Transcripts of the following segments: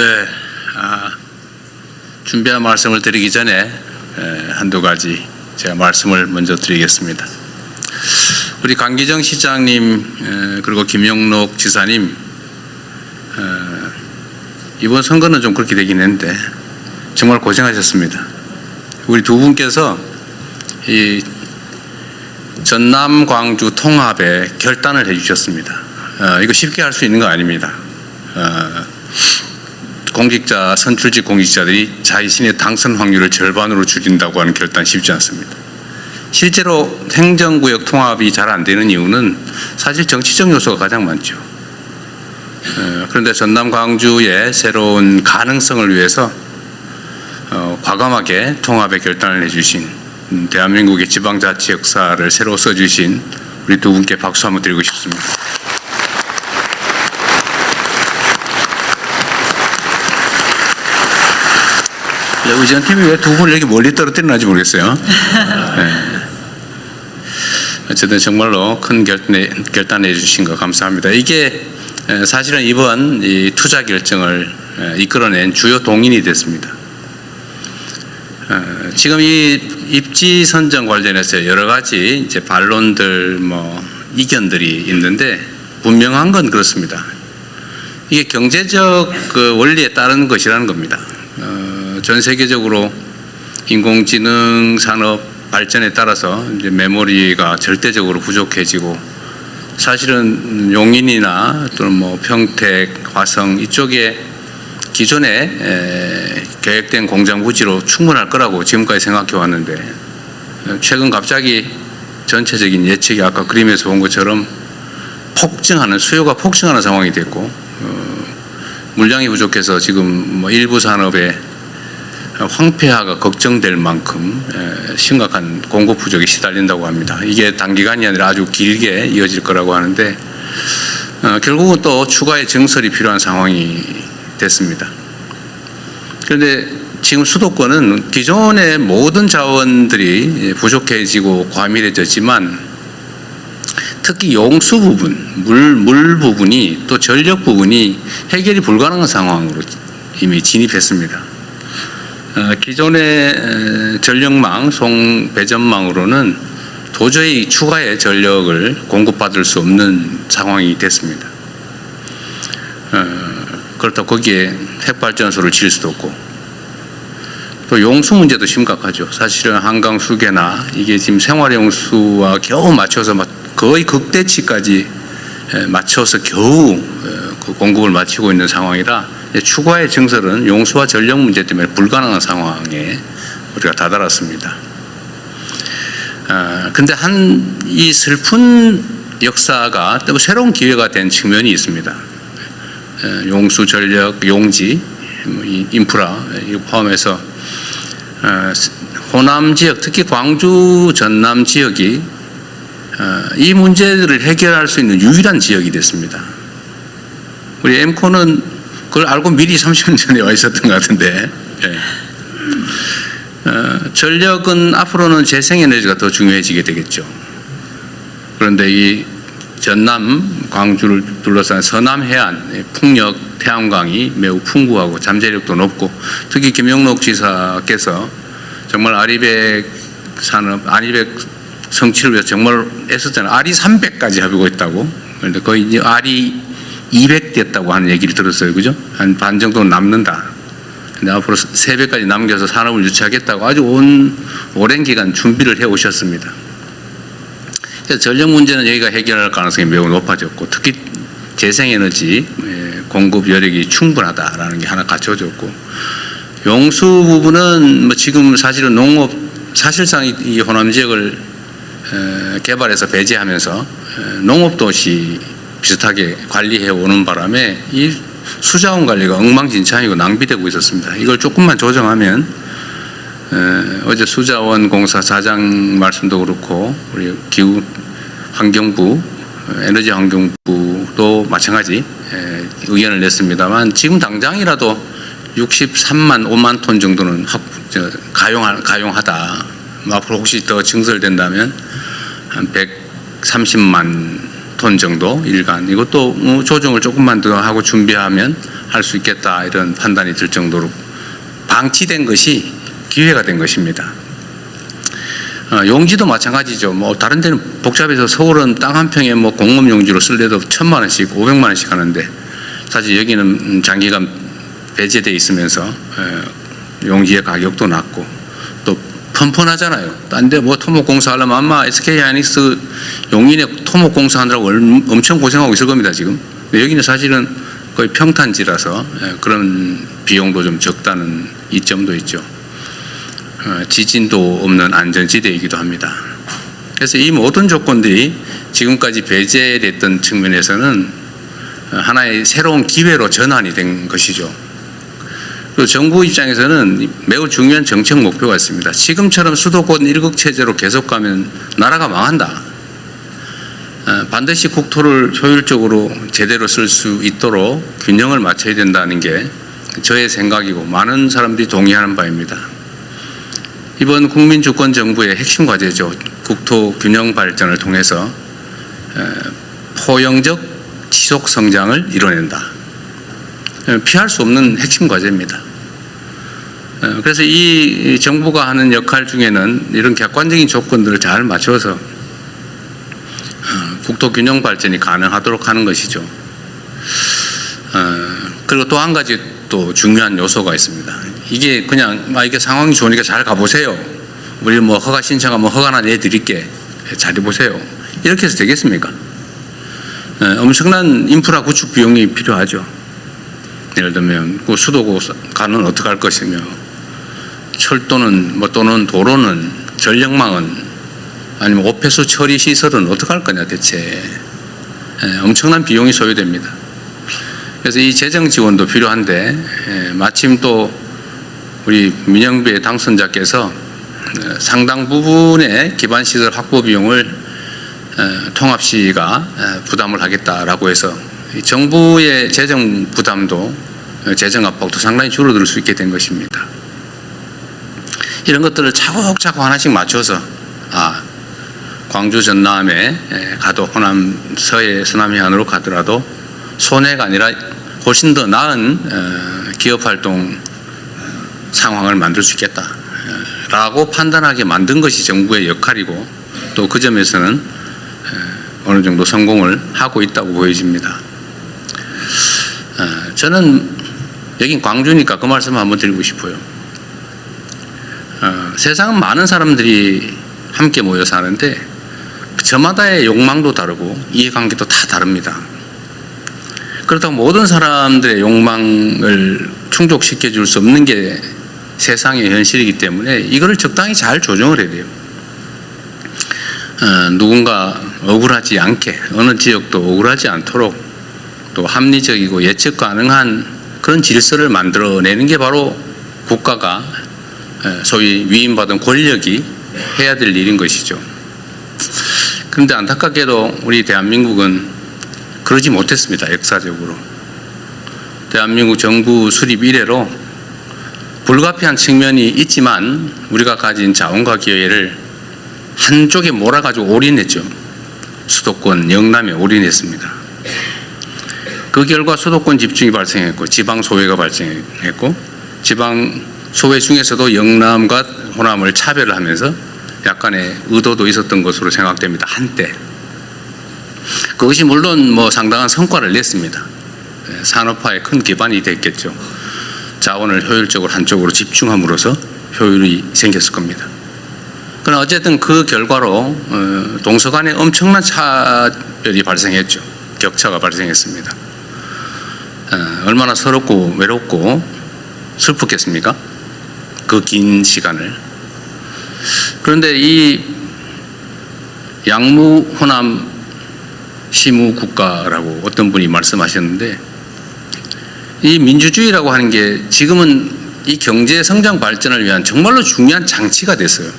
네, 준비한 말씀을 드리기 전에 한두 가지 제가 말씀을 먼저 드리겠습니다. 우리 강기정 시장님 그리고 김영록 지사님 이번 선거는 좀 그렇게 되긴 했는데 정말 고생하셨습니다. 우리 두 분께서 이 전남 광주 통합에 결단을 해주셨습니다. 이거 쉽게 할 수 있는 거 아닙니다. 공직자, 선출직 공직자들이 자신의 당선 확률을 절반으로 줄인다고 하는 결단 쉽지 않습니다. 실제로 행정구역 통합이 잘 안 되는 이유는 사실 정치적 요소가 가장 많죠. 그런데 전남 광주의 새로운 가능성을 위해서 과감하게 통합의 결단을 해주신 대한민국의 지방자치 역사를 새로 써주신 우리 두 분께 박수 한번 드리고 싶습니다. 의전팀이 왜 두 분을 이렇게 멀리 떨어뜨리는지 모르겠어요. 네. 어쨌든 정말로 큰 결단해 주신 거 감사합니다. 이게 사실은 이번 이 투자 결정을 이끌어낸 주요 동인이 됐습니다. 지금 이 입지 선정 관련해서 여러 가지 이제 반론들 이견들이 있는데 분명한 건 그렇습니다. 이게 경제적 그 원리에 따른 것이라는 겁니다. 전 세계적으로 인공지능 산업 발전에 따라서 이제 메모리가 절대적으로 부족해지고 사실은 용인이나 또는 평택, 화성 이쪽에 기존에 계획된 공장 부지로 충분할 거라고 지금까지 생각해 왔는데 최근 갑자기 전체적인 예측이 아까 그림에서 본 것처럼 수요가 폭증하는 상황이 됐고 물량이 부족해서 지금 일부 산업에 황폐화가 걱정될 만큼 심각한 공급 부족에 시달린다고 합니다. 이게 단기간이 아니라 아주 길게 이어질 거라고 하는데 결국은 또 추가의 증설이 필요한 상황이 됐습니다. 그런데 지금 수도권은 기존의 모든 자원들이 부족해지고 과밀해졌지만 특히 용수 부분, 물 부분이 또 전력 부분이 해결이 불가능한 상황으로 이미 진입했습니다. 기존의 전력망, 송배전망으로는 도저히 추가의 전력을 공급받을 수 없는 상황이 됐습니다. 그렇다고 거기에 핵발전소를 지을 수도 없고 또 용수 문제도 심각하죠. 사실은 한강 수계나 이게 지금 생활용수와 겨우 맞춰서 거의 극대치까지 맞춰서 겨우 그 공급을 마치고 있는 상황이라 추가의 증설은 용수와 전력 문제 때문에 불가능한 상황에 우리가 다다랐습니다. 근데 이 슬픈 역사가 또 새로운 기회가 된 측면이 있습니다. 용수, 전력, 용지, 인프라 이거 포함해서 호남 지역, 특히 광주, 전남 지역이 이 문제들을 해결할 수 있는 유일한 지역이 됐습니다. 우리 엠코는 그걸 알고 미리 30년 전에 와 있었던 것 같은데 전력은 앞으로는 재생에너지가 더 중요해지게 되겠죠. 그런데 이 전남, 광주를 둘러싼 서남 해안, 풍력, 태양광이 매우 풍부하고 잠재력도 높고 특히 김영록 지사께서 정말 아리백 성취를 위해서 정말 애썼잖아요. 아리 300까지 하고 있다고. 그런데 거의 이제 아리 200 됐다고 하는 얘기를 들었어요. 그죠? 한 반 정도 남는다. 근데 앞으로 3배까지 남겨서 산업을 유치하겠다고 아주 오랜 기간 준비를 해 오셨습니다. 그래서 전력 문제는 여기가 해결할 가능성이 매우 높아졌고 특히 재생에너지 공급 여력이 충분하다라는 게 하나 갖춰졌고 용수 부분은 지금 사실은 사실상 이 호남 지역을 개발해서 배제하면서 농업도시 비슷하게 관리해 오는 바람에 이 수자원 관리가 엉망진창이고 낭비되고 있었습니다. 이걸 조금만 조정하면 어제 수자원공사 사장 말씀도 그렇고 우리 기후환경부, 에너지환경부도 마찬가지 의견을 냈습니다만 지금 당장이라도 63만 5만 톤 정도는 가용하다. 앞으로 혹시 더 증설된다면 한 130만 톤 정도 일간 이것도 조정을 조금만 더 하고 준비하면 할 수 있겠다 이런 판단이 들 정도로 방치된 것이 기회가 된 것입니다. 용지도 마찬가지죠. 뭐 다른 데는 복잡해서 서울은 땅 한 평에 뭐 공업 용지로 쓸래도 1,000만 원씩 500만 원씩 하는데 사실 여기는 장기간 배제돼 있으면서 용지의 가격도 낮고 또 펀펀하잖아요. 딴 데 뭐 토목공사 하려면 아마 SK하이닉스 용인에 토목공사 하느라고 엄청 고생하고 있을 겁니다 지금. 근데 여기는 사실은 거의 평탄지라서 그런 비용도 좀 적다는 이점도 있죠. 지진도 없는 안전지대이기도 합니다. 그래서 이 모든 조건들이 지금까지 배제됐던 측면에서는 하나의 새로운 기회로 전환이 된 것이죠. 또 정부 입장에서는 매우 중요한 정책 목표가 있습니다. 지금처럼 수도권 1극 체제로 계속 가면 나라가 망한다. 반드시 국토를 효율적으로 제대로 쓸 수 있도록 균형을 맞춰야 된다는 게 저의 생각이고 많은 사람들이 동의하는 바입니다. 이번 국민주권정부의 핵심 과제죠. 국토 균형 발전을 통해서 포용적 지속 성장을 이뤄낸다. 피할 수 없는 핵심 과제입니다. 그래서 이 정부가 하는 역할 중에는 이런 객관적인 조건들을 잘 맞춰서 국토 균형 발전이 가능하도록 하는 것이죠. 그리고 또 한 가지 또 중요한 요소가 있습니다. 이게 그냥 이게 상황이 좋으니까 잘 가보세요. 우리 뭐 허가 신청하면 허가나 내드릴게. 잘 해보세요. 이렇게 해서 되겠습니까? 엄청난 인프라 구축 비용이 필요하죠. 예를 들면 그 수도가는 어떻게 할 것이며 철도는 뭐 또는 도로는 전력망은 아니면 오폐수 처리 시설은 어떻게 할 거냐 대체. 엄청난 비용이 소요됩니다. 그래서 이 재정 지원도 필요한데 마침 또 우리 민영배 당선자께서 상당 부분의 기반시설 확보 비용을 통합시가 부담을 하겠다라고 해서 정부의 재정 부담도 재정 압박도 상당히 줄어들 수 있게 된 것입니다. 이런 것들을 차곡차곡 하나씩 맞춰서 광주 전남에 가도 호남 서해 서남 해안으로 가더라도 손해가 아니라 훨씬 더 나은 기업활동 상황을 만들 수 있겠다라고 판단하게 만든 것이 정부의 역할이고 또 그 점에서는 어느 정도 성공을 하고 있다고 보여집니다. 저는 여긴 광주니까 그 말씀 한번 드리고 싶어요. 세상은 많은 사람들이 함께 모여 사는데 저마다의 욕망도 다르고 이해관계도 다 다릅니다. 그렇다고 모든 사람들의 욕망을 충족시켜 줄 수 없는 게 세상의 현실이기 때문에 이거를 적당히 잘 조정을 해야 돼요. 누군가 억울하지 않게 어느 지역도 억울하지 않도록 또 합리적이고 예측 가능한 그런 질서를 만들어내는 게 바로 국가가 소위 위임받은 권력이 해야 될 일인 것이죠. 그런데 안타깝게도 우리 대한민국은 그러지 못했습니다. 역사적으로. 대한민국 정부 수립 이래로 불가피한 측면이 있지만 우리가 가진 자원과 기회를 한쪽에 몰아가지고 올인했죠. 수도권 영남에 올인했습니다. 그 결과 수도권 집중이 발생했고 지방 소외가 발생했고 지방 소외 중에서도 영남과 호남을 차별하면서 약간의 의도도 있었던 것으로 생각됩니다. 한때. 그것이 물론 뭐 상당한 성과를 냈습니다. 산업화에 큰 기반이 됐겠죠. 자원을 효율적으로 한쪽으로 집중함으로써 효율이 생겼을 겁니다. 그러나 어쨌든 그 결과로 동서간에 엄청난 차별이 발생했죠. 격차가 발생했습니다. 얼마나 서럽고 외롭고 슬프겠습니까? 그 긴 시간을. 그런데 이 양무 호남 시무 국가라고 어떤 분이 말씀하셨는데 이 민주주의라고 하는 게 지금은 이 경제 성장 발전을 위한 정말로 중요한 장치가 됐어요.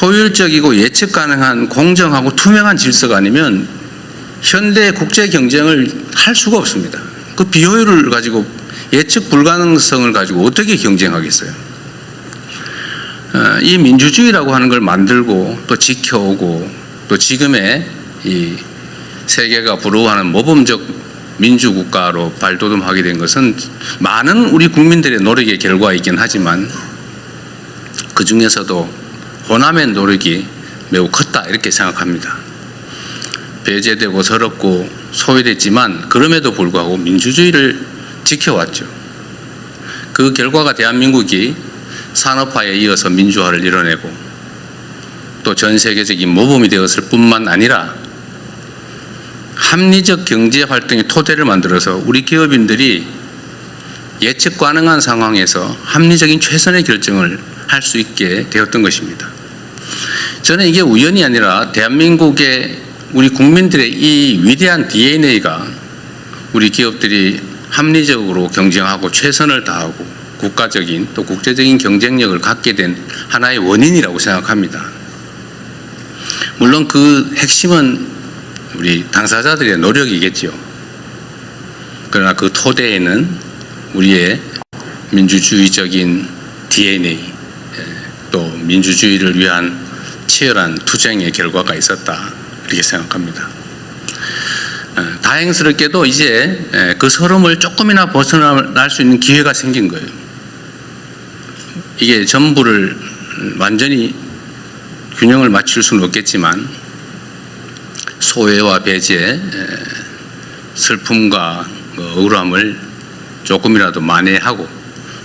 효율적이고 예측 가능한 공정하고 투명한 질서가 아니면 현대 국제 경쟁을 할 수가 없습니다. 그 비효율을 가지고 예측 불가능성을 가지고 어떻게 경쟁하겠어요? 이 민주주의라고 하는 걸 만들고 또 지켜오고 또 지금의 이 세계가 부러워하는 모범적 민주국가로 발돋움하게 된 것은 많은 우리 국민들의 노력의 결과이긴 하지만 그 중에서도 호남의 노력이 매우 컸다 이렇게 생각합니다. 배제되고 서럽고 소외됐지만 그럼에도 불구하고 민주주의를 지켜왔죠. 그 결과가 대한민국이 산업화에 이어서 민주화를 이뤄내고 또 전 세계적인 모범이 되었을 뿐만 아니라 합리적 경제 활동의 토대를 만들어서 우리 기업인들이 예측 가능한 상황에서 합리적인 최선의 결정을 할 수 있게 되었던 것입니다. 저는 이게 우연이 아니라 대한민국의 우리 국민들의 이 위대한 DNA가 우리 기업들이 합리적으로 경쟁하고 최선을 다하고 국가적인 또 국제적인 경쟁력을 갖게 된 하나의 원인이라고 생각합니다. 물론 그 핵심은 우리 당사자들의 노력이겠죠. 그러나 그 토대에는 우리의 민주주의적인 DNA 또 민주주의를 위한 치열한 투쟁의 결과가 있었다 이렇게 생각합니다. 다행스럽게도 이제 그 서름을 조금이나 벗어날 수 있는 기회가 생긴 거예요. 이게 전부를 완전히 균형을 맞출 수는 없겠지만 소외와 배제, 슬픔과 억울함을 조금이라도 만회하고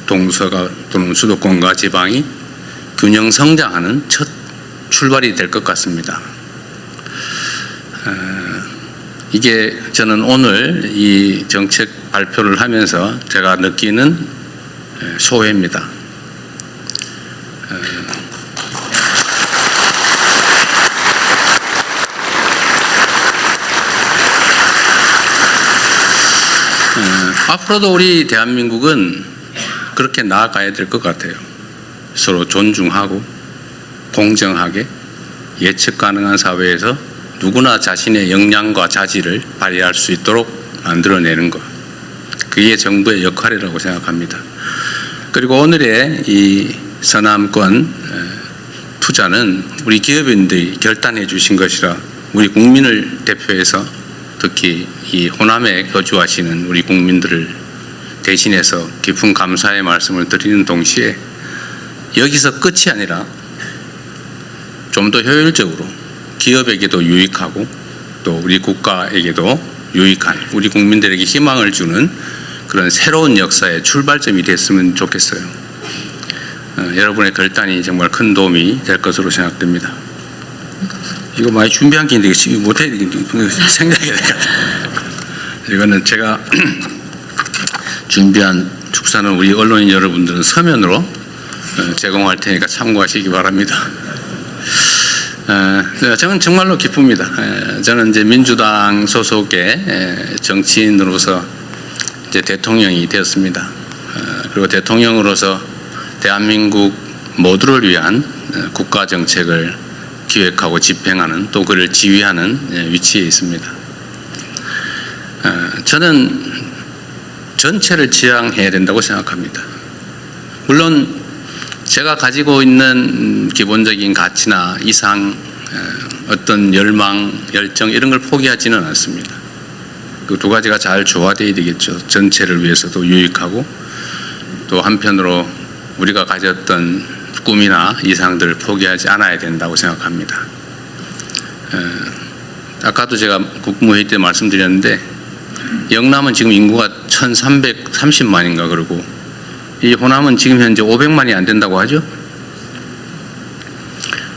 동서가 또는 수도권과 지방이 균형 성장하는 첫 출발이 될 것 같습니다. 이게 저는 오늘 이 정책 발표를 하면서 제가 느끼는 소회입니다. 앞으로도 우리 대한민국은 그렇게 나아가야 될 것 같아요. 서로 존중하고 공정하게 예측 가능한 사회에서 누구나 자신의 역량과 자질을 발휘할 수 있도록 만들어내는 것. 그게 정부의 역할이라고 생각합니다. 그리고 오늘의 이 서남권 투자는 우리 기업인들이 결단해 주신 것이라 우리 국민을 대표해서 특히 이 호남에 거주하시는 우리 국민들을 대신해서 깊은 감사의 말씀을 드리는 동시에 여기서 끝이 아니라 좀 더 효율적으로 기업에게도 유익하고 또 우리 국가에게도 유익한 우리 국민들에게 희망을 주는 그런 새로운 역사의 출발점이 됐으면 좋겠어요. 여러분의 결단이 정말 큰 도움이 될 것으로 생각됩니다. 이거 많이 준비한 게 있는데 지금 못해 생각이 될 것 같아요. 이거는 제가 준비한 축사는 우리 언론인 여러분들은 서면으로 제공할 테니까 참고하시기 바랍니다. 저는 정말로 기쁩니다. 저는 이제 민주당 소속의 정치인으로서 이제 대통령이 되었습니다. 그리고 대통령으로서 대한민국 모두를 위한 국가 정책을 기획하고 집행하는 또 그를 지휘하는 위치에 있습니다. 저는 전체를 지향해야 된다고 생각합니다. 물론 제가 가지고 있는 기본적인 가치나 이상 어떤 열망, 열정 이런 걸 포기하지는 않습니다. 그 두 가지가 잘 조화되어야 되겠죠. 전체를 위해서도 유익하고 또 한편으로 우리가 가졌던 꿈이나 이상들을 포기하지 않아야 된다고 생각합니다. 아까도 제가 국무회의 때 말씀드렸는데 영남은 지금 인구가 1330만인가 그러고 이 호남은 지금 현재 500만이 안 된다고 하죠.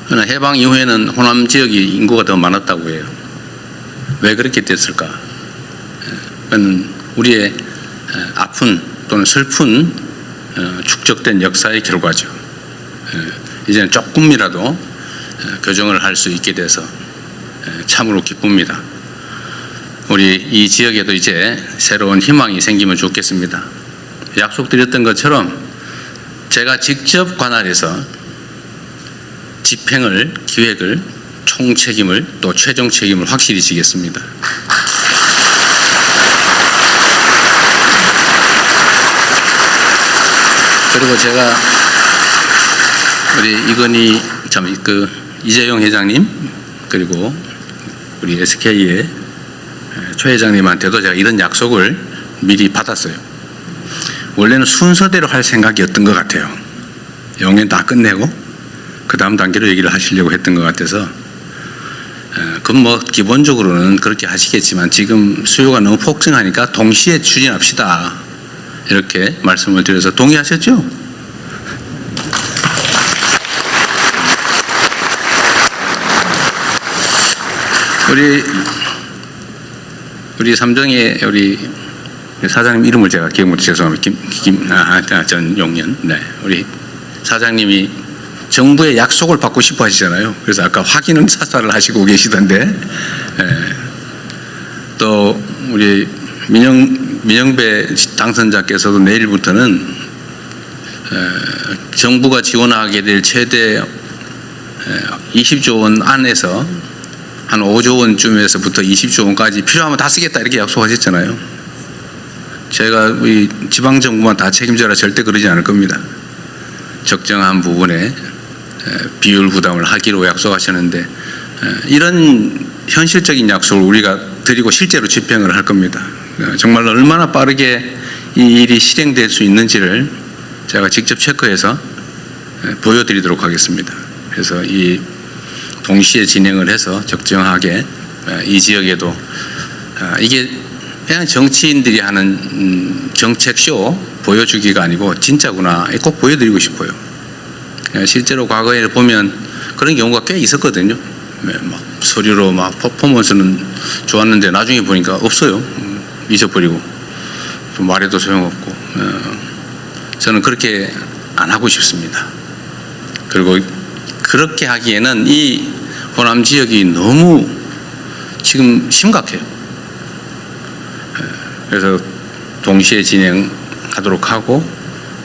그러나 해방 이후에는 호남 지역이 인구가 더 많았다고 해요. 왜 그렇게 됐을까? 그건 우리의 아픈 또는 슬픈 축적된 역사의 결과죠. 이제는 조금이라도 교정을 할 수 있게 돼서 참으로 기쁩니다. 우리 이 지역에도 이제 새로운 희망이 생기면 좋겠습니다. 약속드렸던 것처럼 제가 직접 관할해서 집행을, 기획을, 총책임을 또 최종 책임을 확실히 지겠습니다. 그리고 제가 우리 이건희 이재용 회장님 그리고 우리 SK의 최 회장님한테도 제가 이런 약속을 미리 받았어요. 원래는 순서대로 할 생각이었던 것 같아요. 영연 다 끝내고 그 다음 단계로 얘기를 하시려고 했던 것 같아서 그건 뭐 기본적으로는 그렇게 하시겠지만 지금 수요가 너무 폭증하니까 동시에 추진합시다 이렇게 말씀을 드려서 동의하셨죠? 우리 삼정의 우리 사장님 이름을 제가 기억 못해 죄송합니다. 전용년. 네, 우리 사장님이 정부의 약속을 받고 싶어 하시잖아요. 그래서 아까 확인은 사살을 하시고 계시던데, 또 우리 민영배 당선자께서도 내일부터는 정부가 지원하게 될 최대 20조 원 안에서 한 5조 원쯤에서부터 20조 원까지 필요하면 다 쓰겠다 이렇게 약속하셨잖아요. 제가 우리 지방정부만 다 책임져라 절대 그러지 않을 겁니다. 적정한 부분에 비율 부담을 하기로 약속하셨는데 이런 현실적인 약속을 우리가 드리고 실제로 집행을 할 겁니다. 정말 얼마나 빠르게 이 일이 실행될 수 있는지를 제가 직접 체크해서 보여드리도록 하겠습니다. 그래서 이 동시에 진행을 해서 적정하게 이 지역에도 이게 그냥 정치인들이 하는 정책쇼 보여주기가 아니고 진짜구나 꼭 보여드리고 싶어요. 실제로 과거에 보면 그런 경우가 꽤 있었거든요. 막 서류로 막 퍼포먼스는 좋았는데 나중에 보니까 없어요. 잊어버리고 말해도 소용없고 저는 그렇게 안 하고 싶습니다. 그리고 그렇게 하기에는 이 호남 지역이 너무 지금 심각해요. 그래서 동시에 진행하도록 하고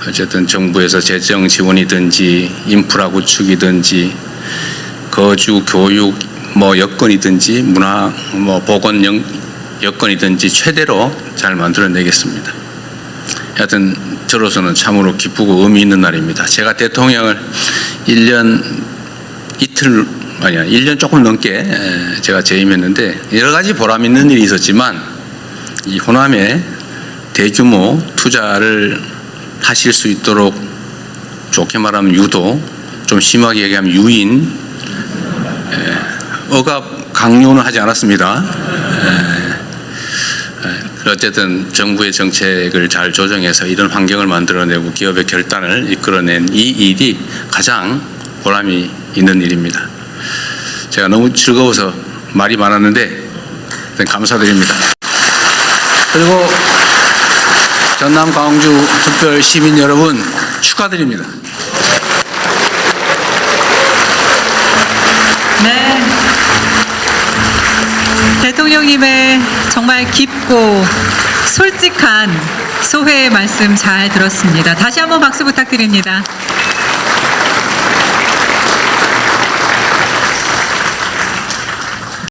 어쨌든 정부에서 재정 지원이든지 인프라 구축이든지 거주 교육 뭐 여건이든지 문화 뭐 보건 여건이든지 최대로 잘 만들어내겠습니다. 하여튼 저로서는 참으로 기쁘고 의미 있는 날입니다. 제가 대통령을 1년 조금 넘게 제가 재임했는데 여러 가지 보람 있는 일이 있었지만 이 호남에 대규모 투자를 하실 수 있도록 좋게 말하면 유도, 좀 심하게 얘기하면 유인, 억압 강요는 하지 않았습니다. 어쨌든 정부의 정책을 잘 조정해서 이런 환경을 만들어내고 기업의 결단을 이끌어낸 이 일이 가장 보람이 있는 일입니다. 제가 너무 즐거워서 말이 많았는데 감사드립니다. 그리고 전남 광주 특별 시민 여러분 축하드립니다. 네, 대통령님의 정말 깊고 솔직한 소회의 말씀 잘 들었습니다. 다시 한번 박수 부탁드립니다.